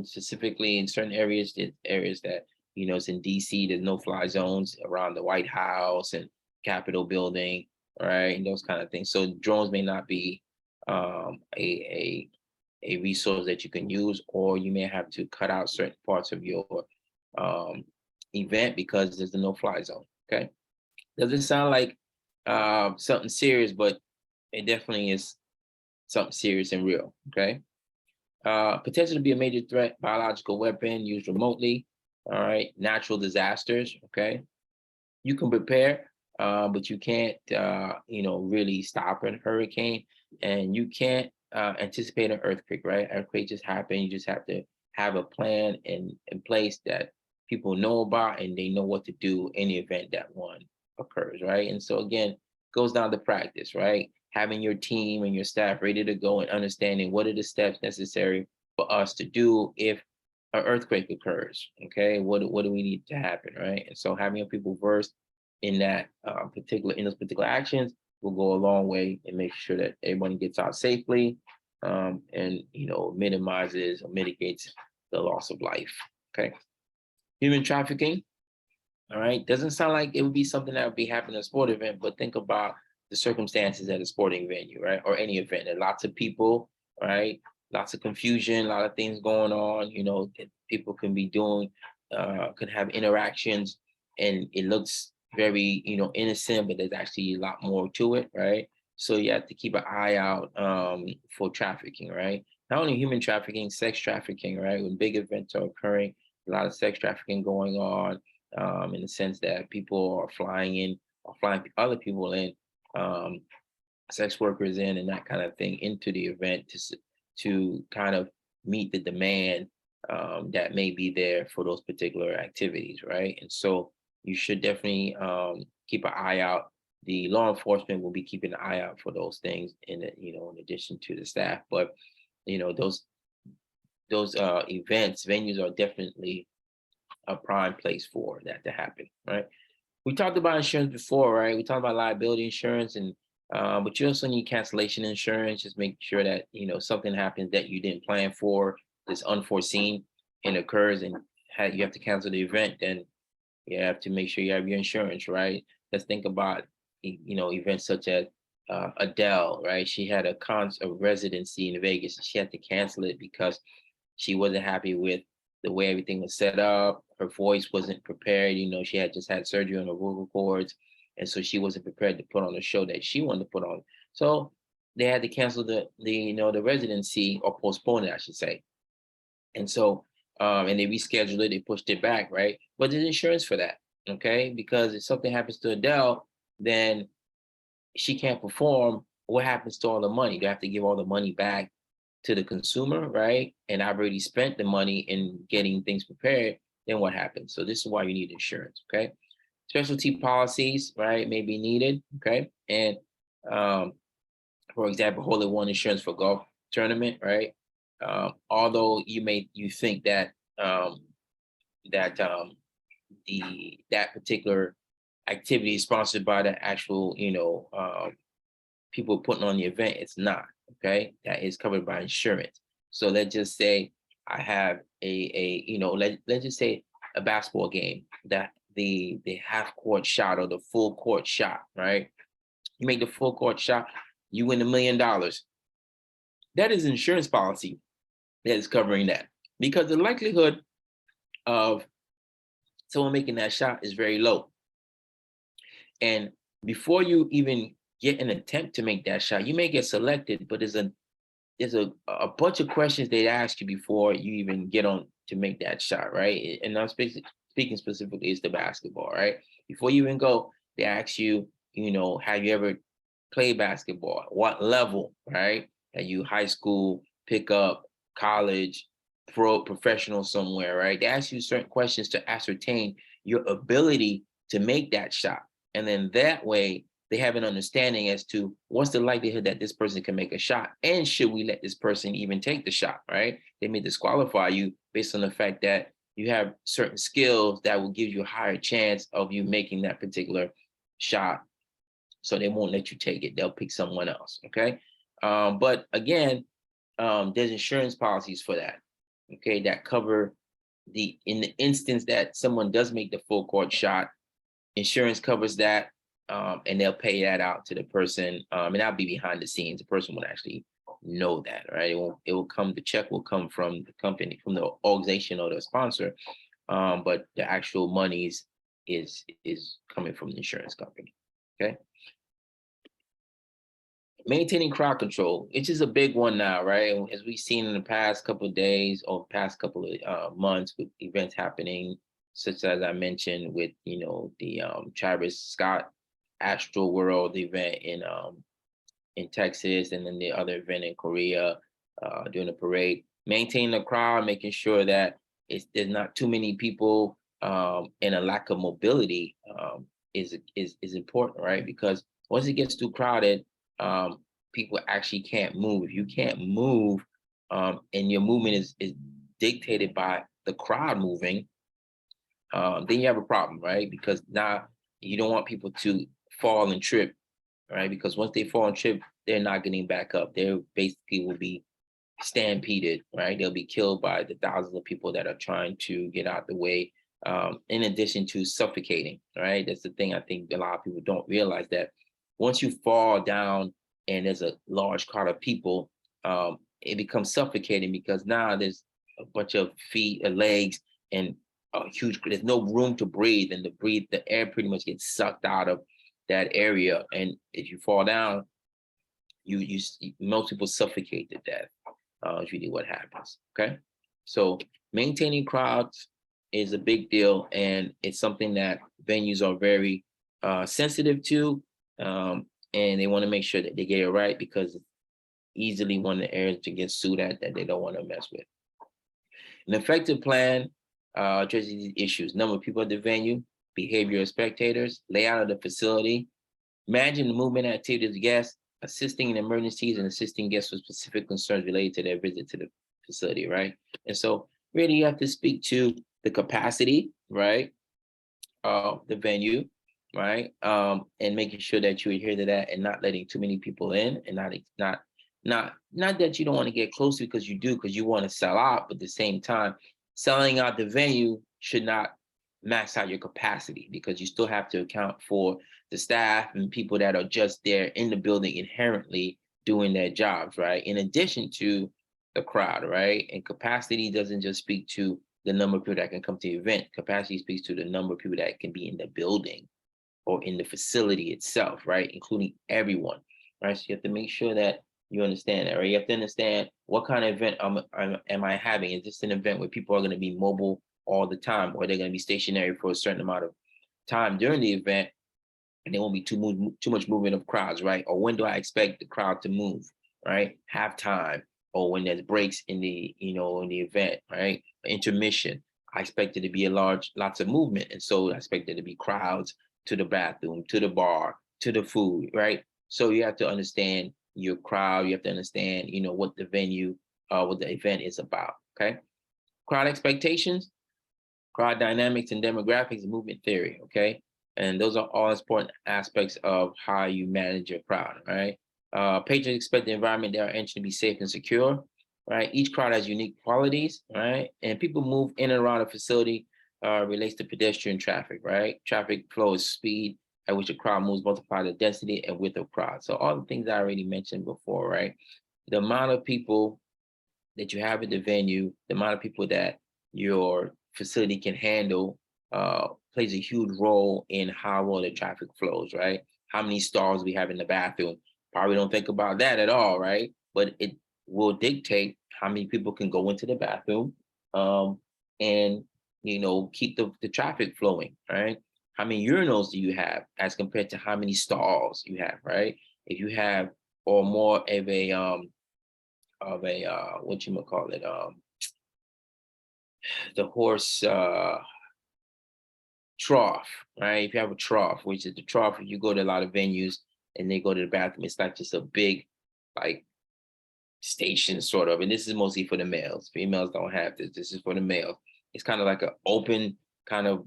Specifically in certain areas that, it's in DC, there's no-fly zones around the White House and Capitol building, right? And those kind of things. So drones may not be a resource that you can use, or you may have to cut out certain parts of your event because there's a no-fly zone, okay? Doesn't sound like something serious, but it definitely is something serious and real, okay? Potential to be a major threat, biological weapon used remotely, all right? Natural disasters, okay? You can prepare, but you can't, really stop a hurricane, and you can't anticipate an earthquake, right? Earthquakes just happen. You just have to have a plan in place that people know about, and they know what to do in the event that one occurs, right? And so again, goes down to practice, right? Having your team and your staff ready to go and understanding what are the steps necessary for us to do if an earthquake occurs, okay? What do we need to happen, right? And so having your people versed in that those particular actions will go a long way in making sure that everyone gets out safely, and minimizes or mitigates the loss of life, okay? Human trafficking, all right? Doesn't sound like it would be something that would be happening at a sport event, but think about the circumstances at a sporting venue, right? Or any event. There are lots of people, right? Lots of confusion, a lot of things going on. People can be doing could have interactions, and it looks very, innocent, but there's actually a lot more to it, right? So you have to keep an eye out for trafficking, right? Not only human trafficking, sex trafficking, right? When big events are occurring, a lot of sex trafficking going on, in the sense that people are flying in or flying other people in, um, sex workers in, and that kind of thing into the event to kind of meet the demand that may be there for those particular activities, right? And so you should definitely keep an eye out. The law enforcement will be keeping an eye out for those things, in addition to the staff. But those events, venues are definitely a prime place for that to happen, right? We talked about insurance before, right? We talked about liability insurance, and but you also need cancellation insurance. Just make sure that something happens that you didn't plan for, that's unforeseen, and occurs, and you have to cancel the event. Then you have to make sure you have your insurance, right? Let's think about events such as Adele, right? She had a residency in Vegas, and she had to cancel it because she wasn't happy with the way everything was set up. Her voice wasn't prepared. She had just had surgery on her vocal cords, and so she wasn't prepared to put on a show that she wanted to put on. So they had to cancel the residency, or postpone it, I should say. And so and they rescheduled it, they pushed it back, right? But there's insurance for that, okay? Because if something happens to Adele, then she can't perform. What happens to all the money? They have to give all the money back to the consumer, right? And I've already spent the money in getting things prepared. Then what happens? So this is why you need insurance, okay? Specialty policies, right, may be needed, okay? And for example, Hole in One insurance for golf tournament, right? Although you think that um, that particular activity is sponsored by the actual people putting on the event, it's not, okay? That is covered by insurance. So let's just say I have let's just say a basketball game, that the half court shot or the full court shot, right? You make the full court shot, you win $1 million. That is insurance policy that is covering that, because the likelihood of someone making that shot is very low. And before you even get an attempt to make that shot, you may get selected, but there's a bunch of questions they ask you before you even get on to make that shot, right? And I'm speaking specifically is the basketball, right? Before you even go, they ask you, have you ever played basketball? What level, right? Are you high school, pickup, college, professional somewhere, right? They ask you certain questions to ascertain your ability to make that shot. And then that way they have an understanding as to what's the likelihood that this person can make a shot, and should we let this person even take the shot, right? They may disqualify you based on the fact that you have certain skills that will give you a higher chance of you making that particular shot. So they won't let you take it. They'll pick someone else, okay? But again, there's insurance policies for that, okay, that cover in the instance that someone does make the full court shot, insurance covers that, and they'll pay that out to the person, and that'll be behind the scenes. The person will actually know that, right? The check will come from the company, from the organization or the sponsor, but the actual monies is coming from the insurance company, okay? Maintaining crowd control, which is a big one now, right? As we've seen in the past couple of days or past couple of months, with events happening, such as I mentioned with the Travis Scott Astro World event in Texas, and then the other event in Korea during the parade. Maintaining the crowd, making sure that there's not too many people, and a lack of mobility is important, right? Because once it gets too crowded, people actually can't move. If you can't move, and your movement is dictated by the crowd moving, then you have a problem, right? Because now you don't want people to fall and trip, right? Because once they fall and trip, they're not getting back up. They basically will be stampeded, right? They'll be killed by the thousands of people that are trying to get out the way, in addition to suffocating, right? That's the thing I think a lot of people don't realize, that once you fall down and there's a large crowd of people, it becomes suffocating, because now there's a bunch of feet and legs and a huge, there's no room to breathe, and the air pretty much gets sucked out of that area. And if you fall down, most people suffocate to death. Is really what happens. Okay. So maintaining crowds is a big deal, and it's something that venues are very sensitive to, and they want to make sure that they get it right, because it's easily one of the areas to get sued at that they don't want to mess with. An effective plan addresses these issues: number of people at the venue, behavior of spectators, layout of the facility, managing the movement activities of guests, assisting in emergencies, and assisting guests with specific concerns related to their visit to the facility, right? And so really you have to speak to the capacity, right, of the venue, right? And making sure that you adhere to that, and not letting too many people in, and not that you don't want to get close to, because you do, because you want to sell out, but at the same time, selling out the venue should not max out your capacity, because you still have to account for the staff and people that are just there in the building inherently doing their jobs, right? In addition to the crowd, right? And capacity doesn't just speak to the number of people that can come to the event. Capacity speaks to the number of people that can be in the building or in the facility itself, right? Including everyone, right? So you have to make sure that you understand that, right? You have to understand, what kind of event am I having? Is this an event where people are going to be mobile all the time, or they're going to be stationary for a certain amount of time during the event, and there won't be too much movement of crowds, right? Or when do I expect the crowd to move, right? Halftime, or when there's breaks in the in the event, right? Intermission. I expect it to be lots of movement, and so I expect there to be crowds to the bathroom, to the bar, to the food, right? So you have to understand your crowd. You have to understand, what the venue, what the event is about. Okay. Crowd expectations, crowd dynamics and demographics, and movement theory. Okay. And those are all important aspects of how you manage your crowd, right? Patrons expect the environment they are entering to be safe and secure, right? Each crowd has unique qualities, right? And people move in and around a facility relates to pedestrian traffic, right? Traffic flow is speed at which a crowd moves, multiply the density and width of crowd. So all the things I already mentioned before, right? The amount of people that you have at the venue, the amount of people that your facility can handle plays a huge role in how well the traffic flows, right? How many stalls we have in the bathroom. Probably don't think about that at all, right? But it will dictate how many people can go into the bathroom, and keep the traffic flowing, right? How many urinals do you have as compared to how many stalls you have, right? If you have, or more of a what you call it, the horse trough, right? If you have a trough, which is the trough, if you go to a lot of venues and they go to the bathroom, it's like just a big, like, station sort of. And this is mostly for the males. Females don't have this. This is for the males. It's kind of like an open kind of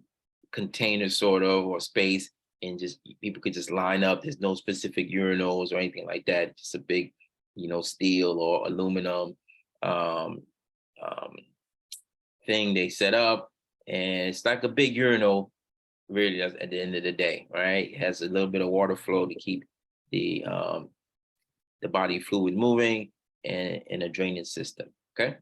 container sort of, or space, and just people could just line up. There's no specific urinals or anything like that. Just a big, steel or aluminum um, um, thing they set up, and it's like a big urinal, really, at the end of the day, right? It has a little bit of water flow to keep the body fluid moving, and a drainage system. Okay.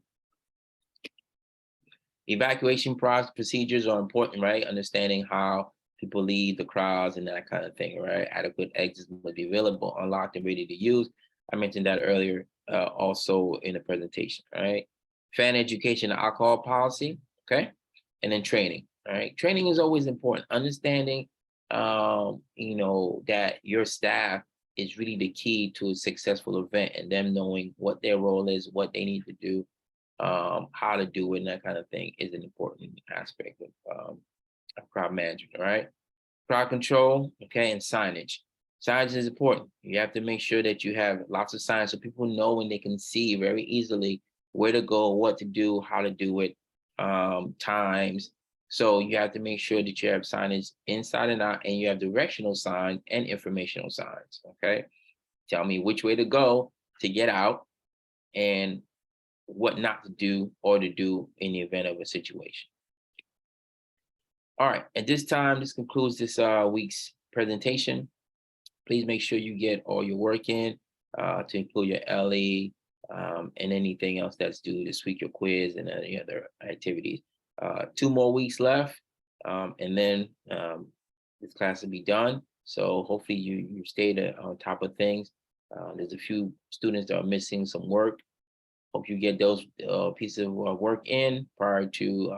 Evacuation procedures are important, right? Understanding how people leave the crowds and that kind of thing, right? Adequate exits must be available, unlocked, and ready to use. I mentioned that earlier, also in the presentation, right? Fan education and alcohol policy, okay? And then training, right? Training is always important. Understanding, that your staff is really the key to a successful event, and them knowing what their role is, what they need to do, how to do it, and that kind of thing is an important aspect of crowd management, right? Crowd control, okay, and signage. Signage is important. You have to make sure that you have lots of signs so people know, and they can see very easily where to go, what to do, how to do it, times. So you have to make sure that you have signage inside and out, and you have directional signs and informational signs, okay? Tell me which way to go to get out, and what not to do or to do in the event of a situation. All right, at this time, this concludes this week's presentation. Please make sure you get all your work in, to include your LE, and anything else that's due this week, your quiz and any other activities. 2 more weeks left, and then this class will be done. So hopefully you stayed on top of things. There's a few students that are missing some work. Hope you get those pieces of work in prior to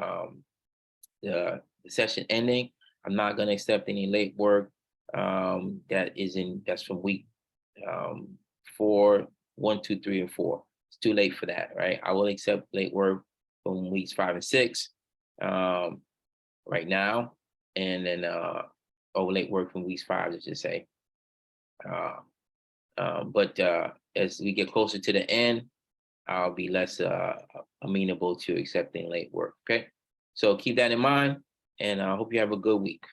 the session ending. I'm not going to accept any late work that's from week 4, 1, 2, 3, and 4. It's too late for that, right? I will accept late work from weeks 5 and 6 right now, and then late work from weeks 5, let's just say. But as we get closer to the end, I'll be less amenable to accepting late work. Okay, so keep that in mind, and I hope you have a good week.